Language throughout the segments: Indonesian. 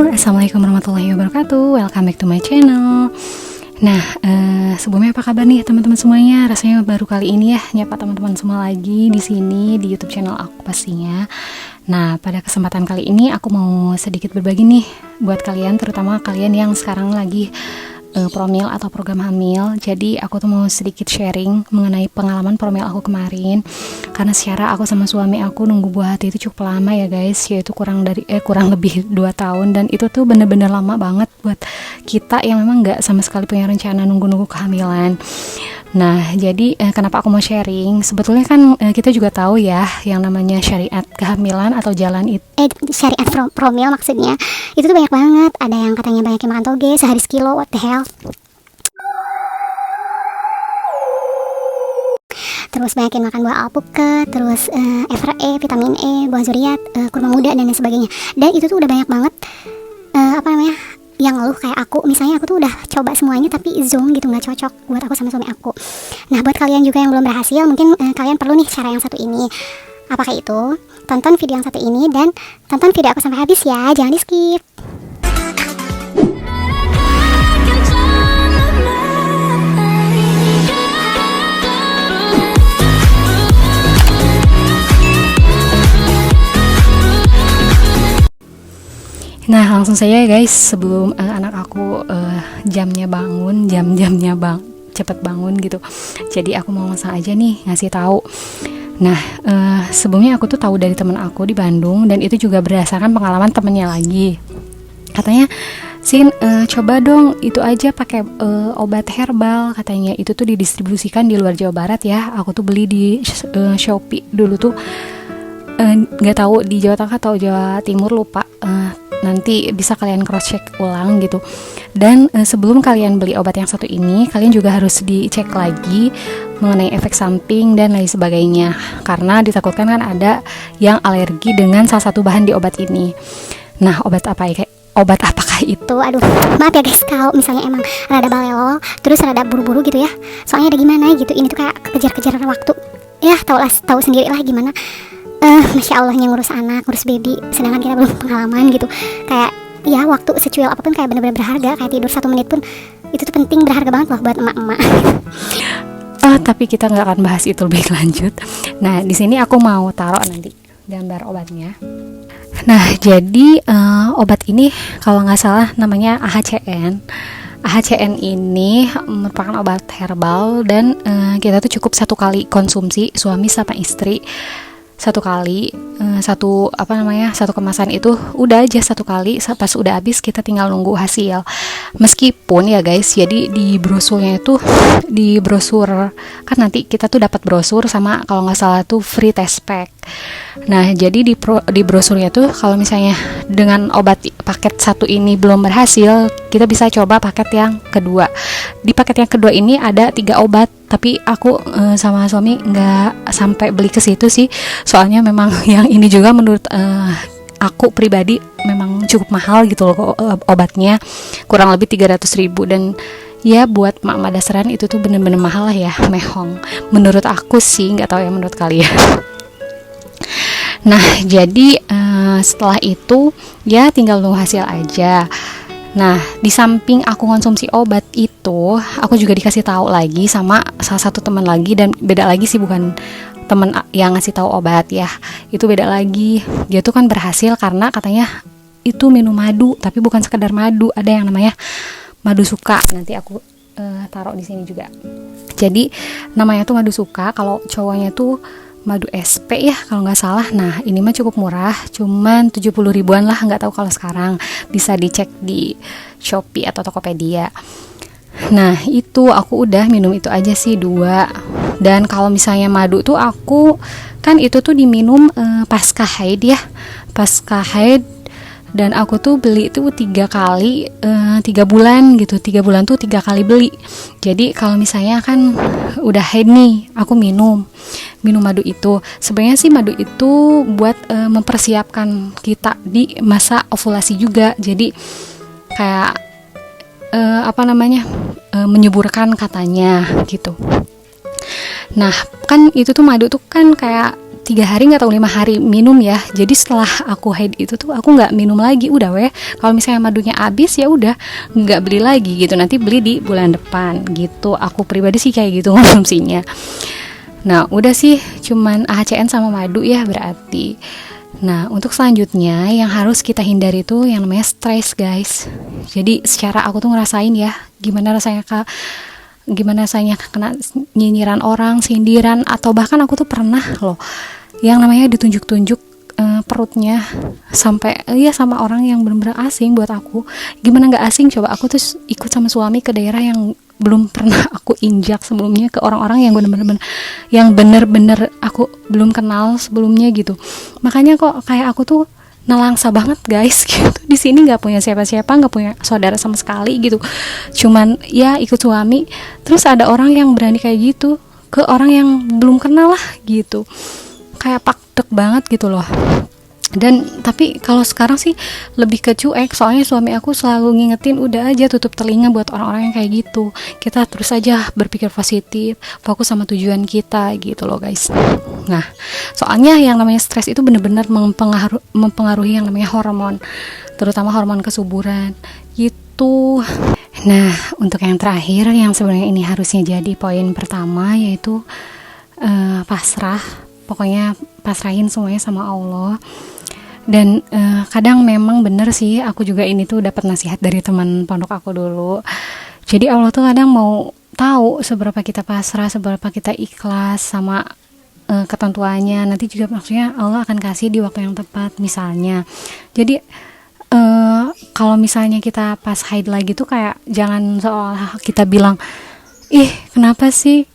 Assalamualaikum warahmatullahi wabarakatuh. Welcome back to my channel. Nah, sebelumnya apa kabar nih teman-teman semuanya? Rasanya baru kali ini ya nyapa teman-teman semua lagi di sini di YouTube channel aku pastinya. Nah, pada kesempatan kali ini aku mau sedikit berbagi nih buat kalian, terutama kalian yang sekarang lagi promil atau program hamil. Jadi aku tuh mau sedikit sharing mengenai pengalaman promil aku kemarin, karena secara aku sama suami aku nunggu buah hati itu cukup lama ya guys, yaitu kurang lebih 2 tahun, dan itu tuh bener-bener lama banget buat kita yang memang gak sama sekali punya rencana nunggu-nunggu kehamilan. Nah, jadi kenapa aku mau sharing? Sebetulnya kan kita juga tahu ya yang namanya syariat kehamilan atau jalan itu. Syariat promil maksudnya itu tuh banyak banget. Ada yang katanya banyak yang makan toge sehari sekilo, what the hell. Terus banyak yang makan buah alpukat, terus FRE, vitamin E, buah zuriat, kurma muda dan lain sebagainya. Dan itu tuh udah banyak banget yang ngeluh kayak aku. Misalnya aku tuh udah coba semuanya tapi Zoom gitu nggak cocok buat aku sama suami aku. Nah, buat kalian juga yang belum berhasil, mungkin kalian perlu nih cara yang satu ini. Apakah itu? Tonton video yang satu ini dan tonton video aku sampai habis ya, jangan di skip. Nah, langsung saja guys, sebelum anak aku jamnya cepet bangun gitu. Jadi aku mau langsung aja nih ngasih tahu. Nah, sebelumnya aku tuh tahu dari teman aku di Bandung, dan itu juga berdasarkan pengalaman temennya lagi. Katanya, Sin, coba dong itu aja pakai obat herbal, katanya. Itu tuh didistribusikan di luar Jawa Barat ya. Aku tuh beli di Shopee dulu tuh. Nggak tahu di Jawa Tengah atau Jawa Timur, lupa. Nanti bisa kalian cross check ulang gitu. Dan sebelum kalian beli obat yang satu ini, kalian juga harus dicek lagi mengenai efek samping dan lain sebagainya, karena ditakutkan kan ada yang alergi dengan salah satu bahan di obat ini. Nah, obat apakah itu? Aduh, maaf ya guys kalau misalnya emang rada balelo, terus rada buru-buru gitu ya. Soalnya ada gimana gitu, ini tuh kayak kejar-kejar waktu. Ya, tahu sendiri lah gimana. Masya Allahnya ngurus anak, ngurus baby, sedangkan kita belum pengalaman gitu. Kayak ya waktu secuil apapun kayak bener-bener berharga. Kayak tidur 1 menit pun itu tuh penting, berharga banget loh buat emak-emak. Tapi kita nggak akan bahas itu lebih lanjut. Nah, di sini aku mau taruh nanti gambar obatnya. Nah, jadi obat ini kalau nggak salah namanya AHCN. AHCN ini merupakan obat herbal, dan kita tuh cukup 1 kali konsumsi, suami sama istri. 1 kali, satu kemasan itu udah aja 1 kali. Pas udah habis kita tinggal nunggu hasil. Meskipun ya guys, jadi di brosurnya itu, di brosur kan nanti kita tuh dapat brosur sama kalau nggak salah tuh free test pack. Nah, jadi di brosurnya tuh kalau misalnya dengan obat paket 1 ini belum berhasil, kita bisa coba paket yang kedua. Di paket yang kedua ini ada 3 obat, tapi aku sama suami nggak sampai beli ke situ sih, soalnya memang yang ini juga menurut aku pribadi memang cukup mahal gitu loh obatnya, kurang lebih 300.000, dan ya buat mak-mak dasaran itu tuh bener-bener mahal lah ya, mehong menurut aku sih, nggak tahu ya menurut kalian. Nah, jadi setelah itu ya tinggal nunggu hasil aja. Nah, di samping aku konsumsi obat itu, aku juga dikasih tahu lagi sama salah satu teman lagi, dan beda lagi sih, bukan teman yang ngasih tahu obat ya, itu beda lagi. Dia tuh kan berhasil karena katanya itu minum madu, tapi bukan sekedar madu, ada yang namanya madu suka. Nanti aku taruh di sini juga. Jadi namanya tuh madu suka, kalau cowoknya tuh madu SP ya kalau nggak salah. Nah, ini mah cukup murah, cuman 70 ribuan lah, nggak tahu kalau sekarang, bisa dicek di Shopee atau Tokopedia. Nah, itu aku udah minum itu aja sih 2. Dan kalau misalnya madu tuh aku kan itu tuh diminum pasca haid ya, pasca haid. Dan aku tuh beli itu 3 kali 3 bulan gitu, 3 bulan tuh 3 kali beli. Jadi kalau misalnya kan udah haid nih, aku minum madu itu. Sebenarnya sih madu itu buat mempersiapkan kita di masa ovulasi juga. Jadi kayak menyuburkan katanya gitu. Nah, kan itu tuh madu tuh kan kayak 3 hari nggak tahu 5 hari minum ya. Jadi setelah aku haid itu tuh aku nggak minum lagi, udah weh. Kalau misalnya madunya habis ya udah nggak beli lagi gitu, nanti beli di bulan depan gitu. Aku pribadi sih kayak gitu konsumsinya. Nah udah sih cuman AHCN sama madu ya berarti. Nah untuk selanjutnya yang harus kita hindari itu yang namanya stres guys. Jadi secara aku tuh ngerasain ya gimana rasanya kena nyinyiran orang, sindiran, atau bahkan aku tuh pernah loh yang namanya ditunjuk-tunjuk perutnya sampai ya sama orang yang benar-benar asing buat aku. Gimana nggak asing coba, aku tuh ikut sama suami ke daerah yang belum pernah aku injak sebelumnya, ke orang-orang yang bener-bener aku belum kenal sebelumnya gitu. Makanya kok kayak aku tuh nelangsa banget guys gitu. Di sini nggak punya siapa-siapa, nggak punya saudara sama sekali gitu, cuman ya ikut suami. Terus ada orang yang berani kayak gitu ke orang yang belum kenal lah gitu, kayak pakdek banget gitu loh. Dan tapi kalau sekarang sih lebih ke cuek, soalnya suami aku selalu ngingetin udah aja tutup telinga buat orang-orang yang kayak gitu. Kita terus aja berpikir positif, fokus sama tujuan kita gitu loh guys. Nah soalnya yang namanya stres itu benar-benar mempengaruhi yang namanya hormon, terutama hormon kesuburan gitu. Nah untuk yang terakhir yang sebenarnya ini harusnya jadi poin pertama, yaitu pasrah. Pokoknya pasrahin semuanya sama Allah. Dan kadang memang bener sih, aku juga ini tuh dapat nasihat dari teman pondok aku dulu. Jadi Allah tuh kadang mau tahu seberapa kita pasrah, seberapa kita ikhlas sama ketentuannya. Nanti juga maksudnya Allah akan kasih di waktu yang tepat misalnya. Jadi kalau misalnya kita pas haid lagi tuh kayak jangan seolah kita bilang, kenapa sih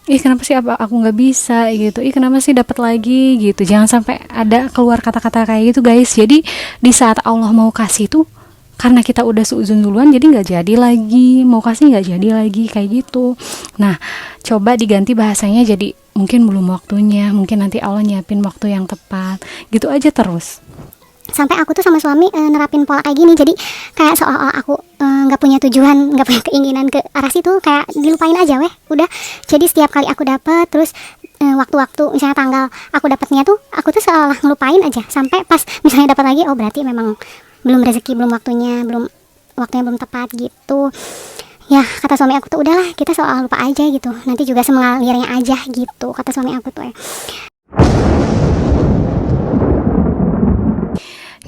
apa aku nggak bisa gitu, kenapa sih dapat lagi gitu. Jangan sampai ada keluar kata-kata kayak gitu guys. Jadi di saat Allah mau kasih tuh karena kita udah seuzun duluan, jadi nggak jadi lagi, mau kasih nggak jadi lagi kayak gitu. Nah coba diganti bahasanya jadi mungkin belum waktunya, mungkin nanti Allah nyiapin waktu yang tepat gitu aja terus. Sampai aku tuh sama suami nerapin pola kayak gini, jadi kayak seolah aku nggak punya tujuan, nggak punya keinginan ke arah situ, kayak dilupain aja weh udah. Jadi setiap kali aku dapet, terus waktu-waktu misalnya tanggal aku dapetnya tuh aku tuh seolah ngelupain aja, sampai pas misalnya dapat lagi, oh berarti memang belum rezeki, belum waktunya belum tepat gitu ya. Kata suami aku tuh udahlah kita seolah lupa aja gitu, nanti juga semengalirnya aja gitu, kata suami aku tuh ya.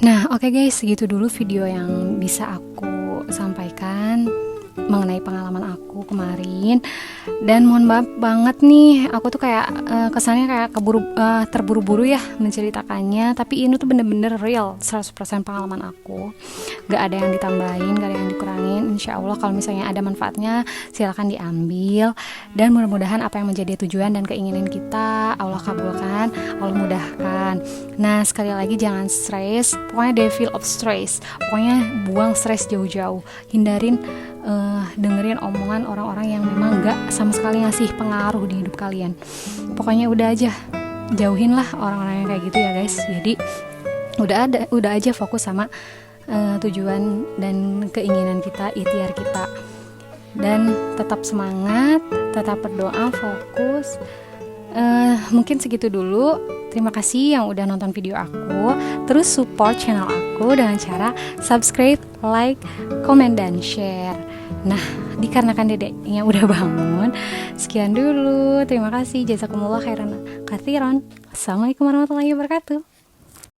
Nah oke guys, segitu dulu video yang bisa aku sampaikan mengenai pengalaman aku kemarin. Dan mohon maaf banget nih, aku tuh kayak kesannya kayak terburu-buru ya menceritakannya. Tapi ini tuh bener-bener real 100% pengalaman aku, gak ada yang ditambahin, gak ada yang dikurangin. Insya Allah kalau misalnya ada manfaatnya silahkan diambil. Dan mudah-mudahan apa yang menjadi tujuan dan keinginan kita Allah kabulkan, Allah mudahkan. Nah sekali lagi jangan stres, pokoknya devil of stress, pokoknya buang stres jauh-jauh. Hindarin dengerin omongan orang-orang yang memang gak sama sekali ngasih pengaruh di hidup kalian. Pokoknya udah aja jauhin lah orang-orang yang kayak gitu ya guys. Jadi udah aja fokus sama tujuan dan keinginan kita, ikhtiar kita. Dan tetap semangat, tetap berdoa, fokus. Mungkin segitu dulu. Terima kasih yang udah nonton video aku. Terus support channel aku dengan cara subscribe, like, komen, dan share. Nah, dikarenakan dedeknya udah bangun, sekian dulu. Terima kasih. Jazakumullah khairan katsiran. Assalamualaikum warahmatullahi wabarakatuh.